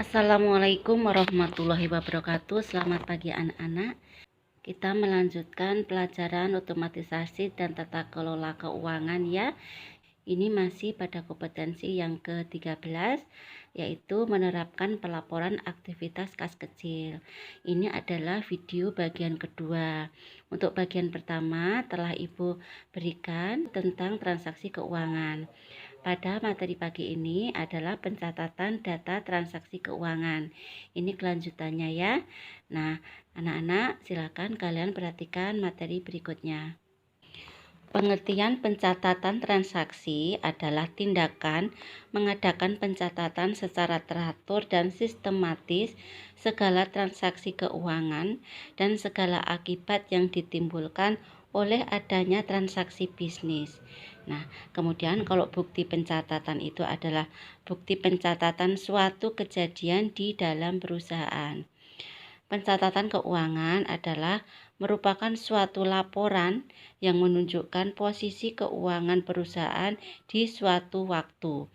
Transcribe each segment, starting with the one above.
Assalamualaikum warahmatullahi wabarakatuh. Selamat pagi anak-anak. Kita melanjutkan pelajaran otomatisasi dan tata kelola keuangan ya. Ini masih pada kompetensi yang ke-13, yaitu menerapkan pelaporan aktivitas kas kecil. Ini adalah video bagian kedua. Untuk bagian pertama telah Ibu berikan tentang transaksi keuangan. Pada materi pagi ini adalah pencatatan data transaksi keuangan. Ini kelanjutannya ya. Nah, anak-anak silakan kalian perhatikan materi berikutnya. Pengertian pencatatan transaksi adalah tindakan mengadakan pencatatan secara teratur dan sistematis segala transaksi keuangan dan segala akibat yang ditimbulkan oleh adanya transaksi bisnis. Nah, kemudian kalau bukti pencatatan itu adalah bukti pencatatan suatu kejadian di dalam perusahaan. Pencatatan keuangan adalah merupakan suatu laporan yang menunjukkan posisi keuangan perusahaan di suatu waktu.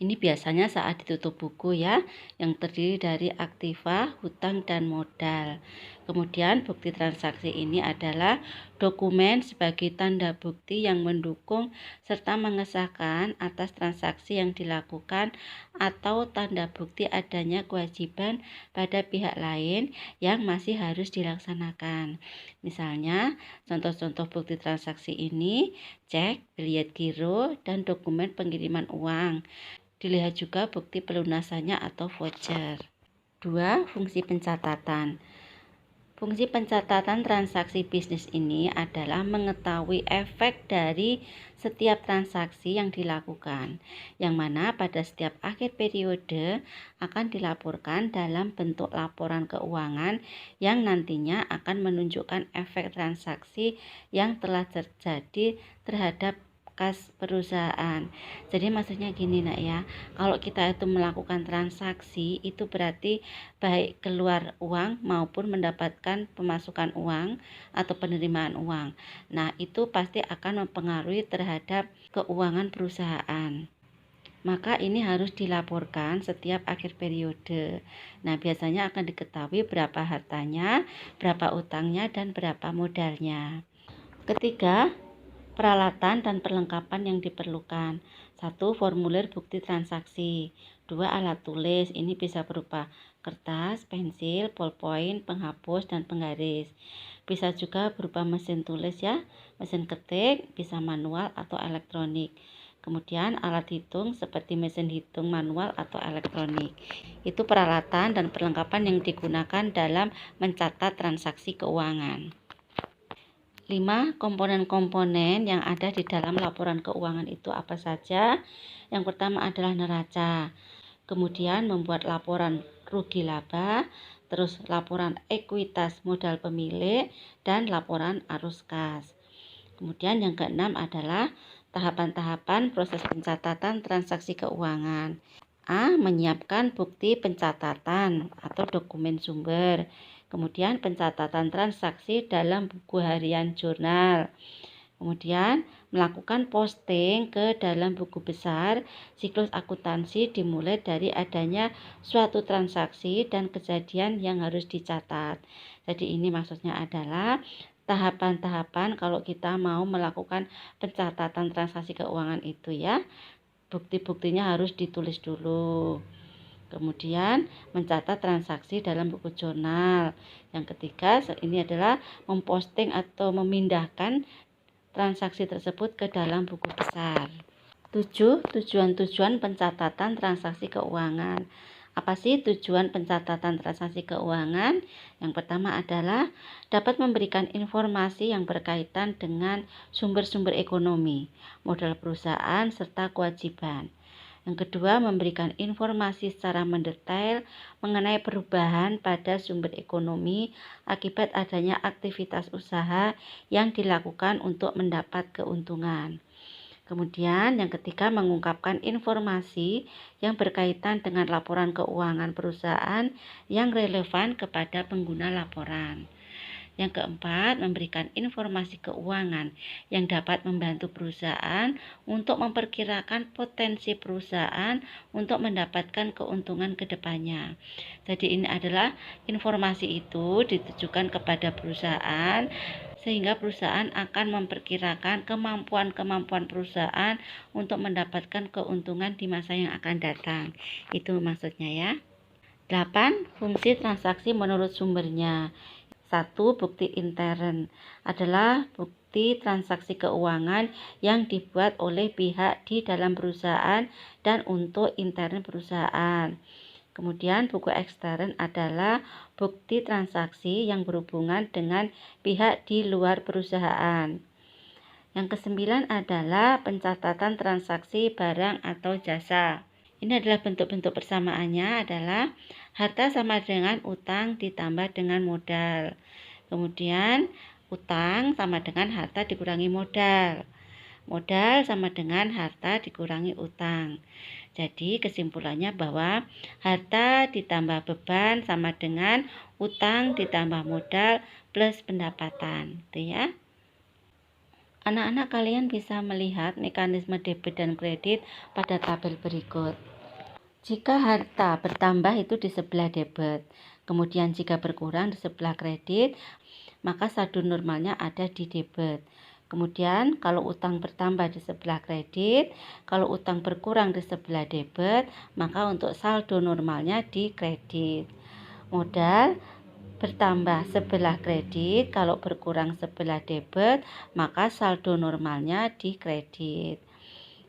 Ini biasanya saat ditutup buku ya, yang terdiri dari aktiva, hutang, dan modal. Kemudian bukti transaksi ini adalah dokumen sebagai tanda bukti yang mendukung serta mengesahkan atas transaksi yang dilakukan atau tanda bukti adanya kewajiban pada pihak lain yang masih harus dilaksanakan. Misalnya, contoh-contoh bukti transaksi ini cek, biliet giro, dan dokumen pengiriman uang. Dilihat juga bukti pelunasannya atau voucher. 2. Fungsi pencatatan. Fungsi pencatatan transaksi bisnis ini adalah mengetahui efek dari setiap transaksi yang dilakukan, yang mana pada setiap akhir periode akan dilaporkan dalam bentuk laporan keuangan yang nantinya akan menunjukkan efek transaksi yang telah terjadi terhadap kas perusahaan. Jadi maksudnya gini nak ya, kalau kita itu melakukan transaksi itu berarti baik keluar uang maupun mendapatkan pemasukan uang atau penerimaan uang. Nah, itu pasti akan mempengaruhi terhadap keuangan perusahaan. Maka ini harus dilaporkan setiap akhir periode. Nah, biasanya akan diketahui berapa hartanya, berapa utangnya, dan berapa modalnya. Ketiga, peralatan dan perlengkapan yang diperlukan. 1. Formulir bukti transaksi. 2. Alat tulis. Ini bisa berupa kertas, pensil, ballpoint, penghapus, dan penggaris. Bisa juga berupa mesin tulis ya, mesin ketik, bisa manual atau elektronik. Kemudian alat hitung seperti mesin hitung manual atau elektronik. Itu peralatan dan perlengkapan yang digunakan dalam mencatat transaksi keuangan. 5. Komponen-komponen yang ada di dalam laporan keuangan itu apa saja? Yang pertama adalah neraca, kemudian membuat laporan rugi laba, terus laporan ekuitas modal pemilik, dan laporan arus kas. Kemudian yang keenam adalah tahapan-tahapan proses pencatatan transaksi keuangan. A. Menyiapkan bukti pencatatan atau dokumen sumber. Kemudian pencatatan transaksi dalam buku harian jurnal. Kemudian melakukan posting ke dalam buku besar. Siklus akuntansi dimulai dari adanya suatu transaksi dan kejadian yang harus dicatat. Jadi ini maksudnya adalah tahapan-tahapan kalau kita mau melakukan pencatatan transaksi keuangan itu ya. Bukti-buktinya harus ditulis dulu. Kemudian mencatat transaksi dalam buku jurnal. Yang ketiga ini adalah memposting atau memindahkan transaksi tersebut ke dalam buku besar. 7. Tujuan-tujuan pencatatan transaksi keuangan. Apa sih tujuan pencatatan transaksi keuangan? Yang pertama adalah dapat memberikan informasi yang berkaitan dengan sumber-sumber ekonomi, modal perusahaan, serta kewajiban. Yang kedua, memberikan informasi secara mendetail mengenai perubahan pada sumber ekonomi akibat adanya aktivitas usaha yang dilakukan untuk mendapat keuntungan. Kemudian yang ketiga, mengungkapkan informasi yang berkaitan dengan laporan keuangan perusahaan yang relevan kepada pengguna laporan. Yang keempat, memberikan informasi keuangan yang dapat membantu perusahaan untuk memperkirakan potensi perusahaan untuk mendapatkan keuntungan ke depannya. Jadi ini adalah informasi itu ditujukan kepada perusahaan sehingga perusahaan akan memperkirakan kemampuan perusahaan untuk mendapatkan keuntungan di masa yang akan datang. Itu maksudnya ya. 8. Fungsi transaksi menurut sumbernya. 1. Bukti intern adalah bukti transaksi keuangan yang dibuat oleh pihak di dalam perusahaan dan untuk intern perusahaan. Kemudian buku ekstern adalah bukti transaksi yang berhubungan dengan pihak di luar perusahaan. Yang kesembilan adalah pencatatan transaksi barang atau jasa. Ini adalah bentuk-bentuk persamaannya adalah harta sama dengan utang ditambah dengan modal. Kemudian utang sama dengan harta dikurangi modal. Modal sama dengan harta dikurangi utang. Jadi kesimpulannya bahwa harta ditambah beban sama dengan utang ditambah modal plus pendapatan. Itu ya. Anak-anak kalian bisa melihat mekanisme debit dan kredit pada tabel berikut. Jika harta bertambah itu di sebelah debit, kemudian jika berkurang di sebelah kredit, maka saldo normalnya ada di debit. Kemudian kalau utang bertambah di sebelah kredit, kalau utang berkurang di sebelah debit, maka untuk saldo normalnya di kredit. Modal bertambah sebelah kredit, kalau berkurang sebelah debit, maka saldo normalnya di kredit.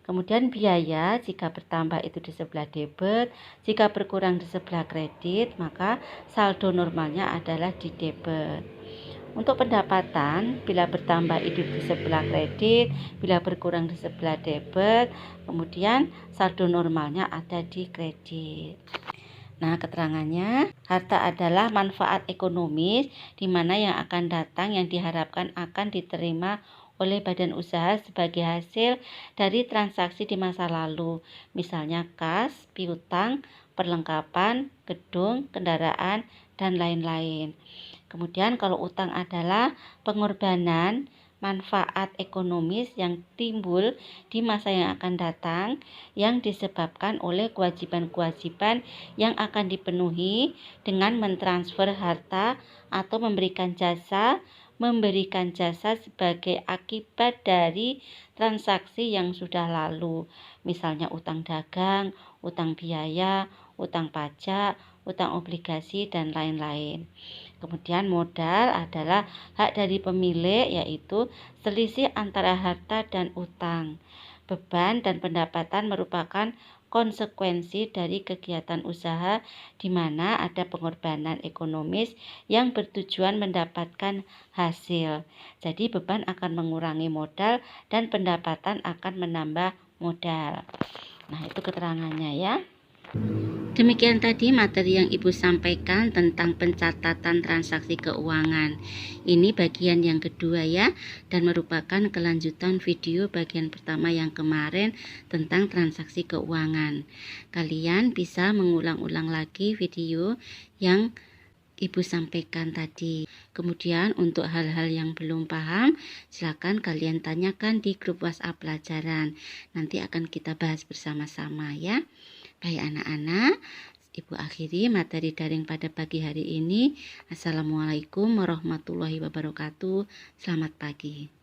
Kemudian biaya jika bertambah itu di sebelah debit, jika berkurang di sebelah kredit, maka saldo normalnya adalah di debit. Untuk pendapatan, bila bertambah itu di sebelah kredit, bila berkurang di sebelah debit, kemudian saldo normalnya ada di kredit. Nah, keterangannya, harta adalah manfaat ekonomis di mana yang akan datang yang diharapkan akan diterima oleh badan usaha sebagai hasil dari transaksi di masa lalu, misalnya kas, piutang, perlengkapan, gedung, kendaraan, dan lain-lain. Kemudian kalau utang adalah pengorbanan manfaat ekonomis yang timbul di masa yang akan datang yang disebabkan oleh kewajiban-kewajiban yang akan dipenuhi dengan mentransfer harta atau memberikan jasa sebagai akibat dari transaksi yang sudah lalu, misalnya utang dagang, utang biaya, utang pajak, utang obligasi, dan lain-lain. Kemudian modal adalah hak dari pemilik, yaitu selisih antara harta dan utang. Beban dan pendapatan merupakan konsekuensi dari kegiatan usaha di mana ada pengorbanan ekonomis yang bertujuan mendapatkan hasil. Jadi beban akan mengurangi modal dan pendapatan akan menambah modal. Nah, itu keterangannya ya. Demikian tadi materi yang Ibu sampaikan tentang pencatatan transaksi keuangan. Ini bagian yang kedua ya, dan merupakan kelanjutan video bagian pertama yang kemarin tentang transaksi keuangan. Kalian bisa mengulang-ulang lagi video yang Ibu sampaikan tadi. Kemudian untuk hal-hal yang belum paham, silakan kalian tanyakan di grup WhatsApp pelajaran. Nanti akan kita bahas bersama-sama ya. Baik anak-anak, Ibu akhiri materi daring pada pagi hari ini. Assalamualaikum warahmatullahi wabarakatuh. Selamat pagi.